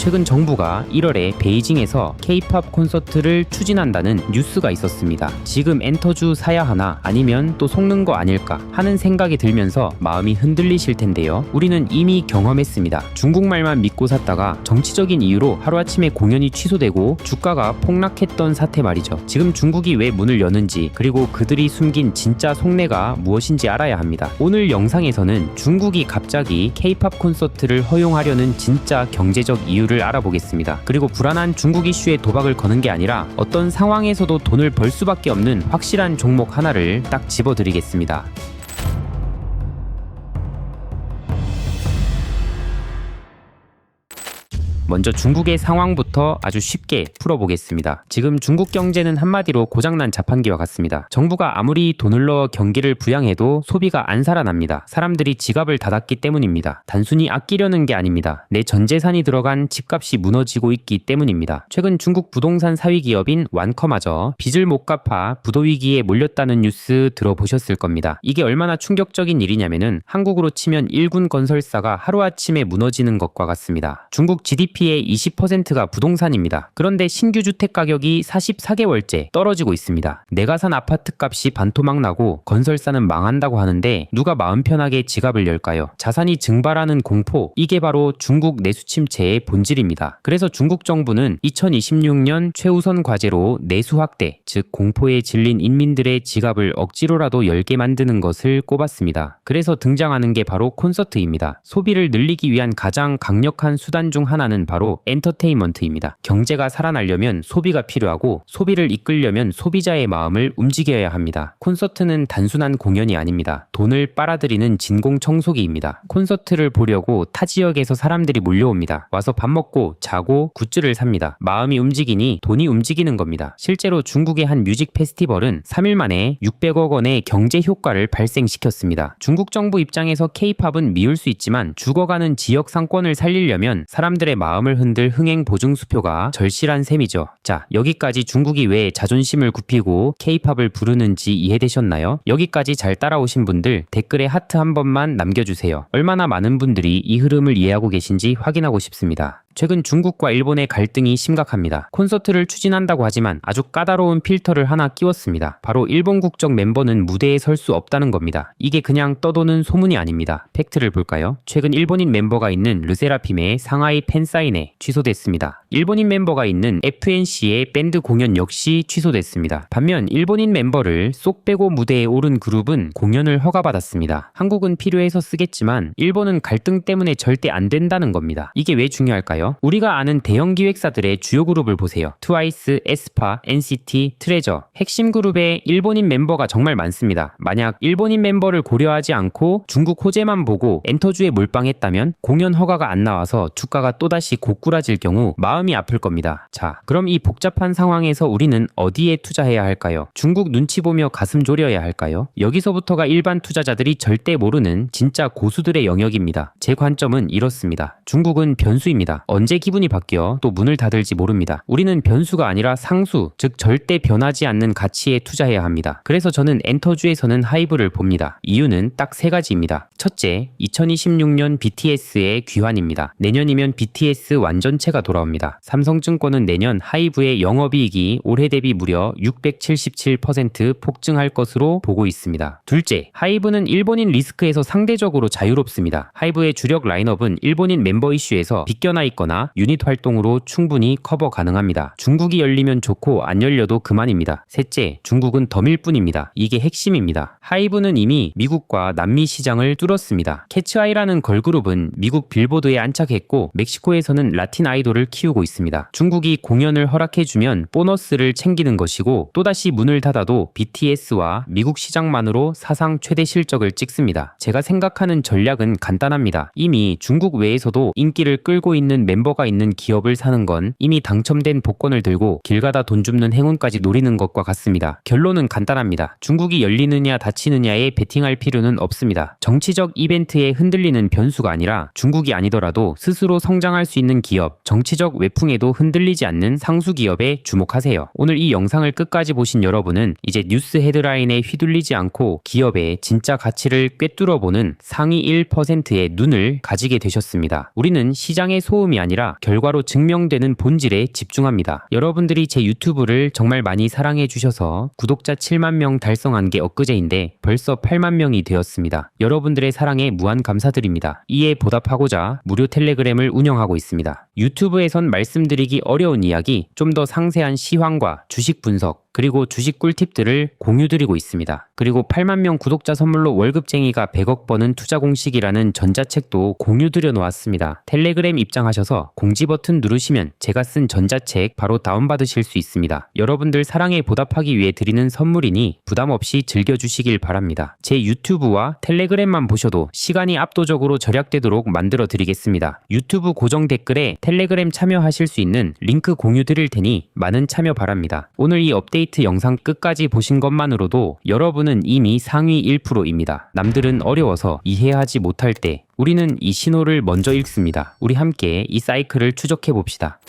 최근 정부가 1월에 베이징에서 K-팝 콘서트를 추진한다는 뉴스가 있었습니다. 지금 엔터주 사야 하나 아니면 또 속는 거 아닐까 하는 생각이 들면서 마음이 흔들리실 텐데요. 우리는 이미 경험했습니다. 중국말만 믿고 샀다가 정치적인 이유로 하루아침에 공연이 취소되고 주가가 폭락했던 사태 말이죠. 지금 중국이 왜 문을 여는지 그리고 그들이 숨긴 진짜 속내가 무엇인지 알아야 합니다. 오늘 영상에서는 중국이 갑자기 K-팝 콘서트를 허용하려는 진짜 경제적 이유를 알아보겠습니다. 그리고 불안한 중국 이슈에 도박을 거는 게 아니라 어떤 상황에서도 돈을 벌 수밖에 없는 확실한 종목 하나를 딱 집어드리겠습니다. 먼저 중국의 상황부터 아주 쉽게 풀어보겠습니다. 지금 중국 경제는 한마디로 고장난 자판기와 같습니다. 정부가 아무리 돈을 넣어 경기를 부양해도 소비가 안 살아납니다. 사람들이 지갑을 닫았기 때문입니다. 단순히 아끼려는 게 아닙니다. 내 전 재산이 들어간 집값이 무너지고 있기 때문입니다. 최근 중국 부동산 사위 기업인 완커마저 빚을 못 갚아 부도 위기에 몰렸다는 뉴스 들어보셨을 겁니다. 이게 얼마나 충격적인 일이냐면은 한국으로 치면 일군 건설사가 하루아침에 무너지는 것과 같습니다. 중국 GDP의 20%가 부동산입니다. 그런데 신규 주택 가격이 44개월째 떨어지고 있습니다. 내가 산 아파트 값이 반토막 나고 건설사는 망한다고 하는데 누가 마음 편하게 지갑을 열까요? 자산이 증발하는 공포, 이게 바로 중국 내수 침체의 본질입니다. 그래서 중국 정부는 2026년 최우선 과제로 내수 확대, 즉 공포에 질린 인민들의 지갑을 억지로라도 열게 만드는 것을 꼽았습니다. 그래서 등장하는 게 바로 콘서트입니다. 소비를 늘리기 위한 가장 강력한 수단 중 하나는 바로 엔터테인먼트입니다. 경제가 살아나려면 소비가 필요하고 소비를 이끌려면 소비자의 마음을 움직여야 합니다. 콘서트는 단순한 공연이 아닙니다. 돈을 빨아들이는 진공청소기입니다. 콘서트를 보려고 타 지역에서 사람들이 몰려옵니다. 와서 밥 먹고 자고 굿즈를 삽니다. 마음이 움직이니 돈이 움직이는 겁니다. 실제로 중국의 한 뮤직 페스티벌은 3일 만에 600억 원의 경제 효과를 발생시켰습니다. 중국 정부 입장에서 K-팝은 미울 수 있지만 죽어가는 지역 상권을 살리려면 사람들의 마음을 흔들 흥행 보증 수표가 절실한 셈이죠. 자, 여기까지 중국이 왜 자존심을 굽히고 K-팝을 부르는지 이해되셨나요? 여기까지 잘 따라오신 분들 댓글에 하트 한 번만 남겨주세요. 얼마나 많은 분들이 이 흐름을 이해하고 계신지 확인하고 싶습니다. 최근 중국과 일본의 갈등이 심각합니다. 콘서트를 추진한다고 하지만 아주 까다로운 필터를 하나 끼웠습니다. 바로 일본 국적 멤버는 무대에 설 수 없다는 겁니다. 이게 그냥 떠도는 소문이 아닙니다. 팩트를 볼까요? 최근 일본인 멤버가 있는 르세라핌의 상하이 팬사인회 취소됐습니다. 일본인 멤버가 있는 FNC의 밴드 공연 역시 취소됐습니다. 반면 일본인 멤버를 쏙 빼고 무대에 오른 그룹은 공연을 허가받았습니다. 한국은 필요해서 쓰겠지만 일본은 갈등 때문에 절대 안 된다는 겁니다. 이게 왜 중요할까요? 우리가 아는 대형 기획사들의 주요 그룹을 보세요. 트와이스, 에스파, NCT, 트레저. 핵심 그룹에 일본인 멤버가 정말 많습니다. 만약 일본인 멤버를 고려하지 않고 중국 호재만 보고 엔터주에 몰빵했다면 공연 허가가 안 나와서 주가가 또다시 고꾸라질 경우 마음이 아플 겁니다. 자, 그럼 이 복잡한 상황에서 우리는 어디에 투자해야 할까요? 중국 눈치 보며 가슴 졸여야 할까요? 여기서부터가 일반 투자자들이 절대 모르는 진짜 고수들의 영역입니다. 제 관점은 이렇습니다. 중국은 변수입니다. 언제 기분이 바뀌어 또 문을 닫을지 모릅니다. 우리는 변수가 아니라 상수, 즉 절대 변하지 않는 가치에 투자해야 합니다. 그래서 저는 엔터주에서는 하이브를 봅니다. 이유는 딱 세 가지입니다. 첫째, 2026년 BTS의 귀환입니다. 내년이면 BTS 완전체가 돌아옵니다. 삼성증권은 내년 하이브의 영업이익이 올해 대비 무려 677% 폭증할 것으로 보고 있습니다. 둘째, 하이브는 일본인 리스크에서 상대적으로 자유롭습니다. 하이브의 주력 라인업은 일본인 멤버 이슈에서 비껴나 있거나 유닛 활동으로 충분히 커버 가능합니다. 중국이 열리면 좋고 안 열려도 그만입니다. 셋째, 중국은 덤일 뿐입니다. 이게 핵심입니다. 하이브는 이미 미국과 남미 시장을 뚫었습니다. 캐츠아이라는 걸그룹은 미국 빌보드에 안착했고 멕시코에서는 라틴 아이돌을 키우고 있습니다. 중국이 공연을 허락해주면 보너스를 챙기는 것이고 또다시 문을 닫아도 BTS와 미국 시장만으로 사상 최대 실적을 찍습니다. 제가 생각하는 전략은 간단합니다. 이미 중국 외에서도 인기를 끌고 있는 멤버가 있는 기업을 사는 건 이미 당첨된 복권을 들고 길 가다 돈 줍는 행운까지 노리는 것과 같습니다. 결론은 간단합니다. 중국이 열리느냐 닫히느냐에 베팅할 필요는 없습니다. 정치적 이벤트에 흔들리는 변수가 아니라 중국이 아니더라도 스스로 성장할 수 있는 기업, 정치적 외풍에도 흔들리지 않는 상수 기업에 주목하세요. 오늘 이 영상을 끝까지 보신 여러분은 이제 뉴스 헤드라인에 휘둘리지 않고 기업의 진짜 가치를 꿰뚫어보는 상위 1%의 눈을 가지게 되셨습니다. 우리는 시장의 소음이 아니라 결과로 증명되는 본질에 집중합니다. 여러분들이 제 유튜브를 정말 많이 사랑해 주셔서 구독자 7만 명 달성한 게 엊그제인데 벌써 8만 명이 되었습니다. 여러분들의 사랑에 무한 감사드립니다. 이에 보답하고자 무료 텔레그램을 운영하고 있습니다. 유튜브에선 말씀드리기 어려운 이야기, 좀 더 상세한 시황과 주식 분석, 그리고 주식 꿀팁들을 공유드리고 있습니다. 그리고 8만 명 구독자 선물로 월급쟁이가 100억 버는 투자 공식이라는 전자책도 공유드려 놓았습니다. 텔레그램 입장하셔서 공지 버튼 누르시면 제가 쓴 전자책 바로 다운받으실 수 있습니다. 여러분들 사랑에 보답하기 위해 드리는 선물이니 부담 없이 즐겨주시길 바랍니다. 제 유튜브와 텔레그램만 보셔도 시간이 압도적으로 절약되도록 만들어 드리겠습니다. 유튜브 고정 댓글에 텔레그램 참여하실 수 있는 링크 공유 드릴 테니 많은 참여 바랍니다. 오늘 이 업데이트 영상 끝까지 보신 것만으로도 여러분은 이미 상위 1%입니다. 남들은 어려워서 이해하지 못할 때 우리는 이 신호를 먼저 읽습니다. 우리 함께 이 사이클을 추적해 봅시다.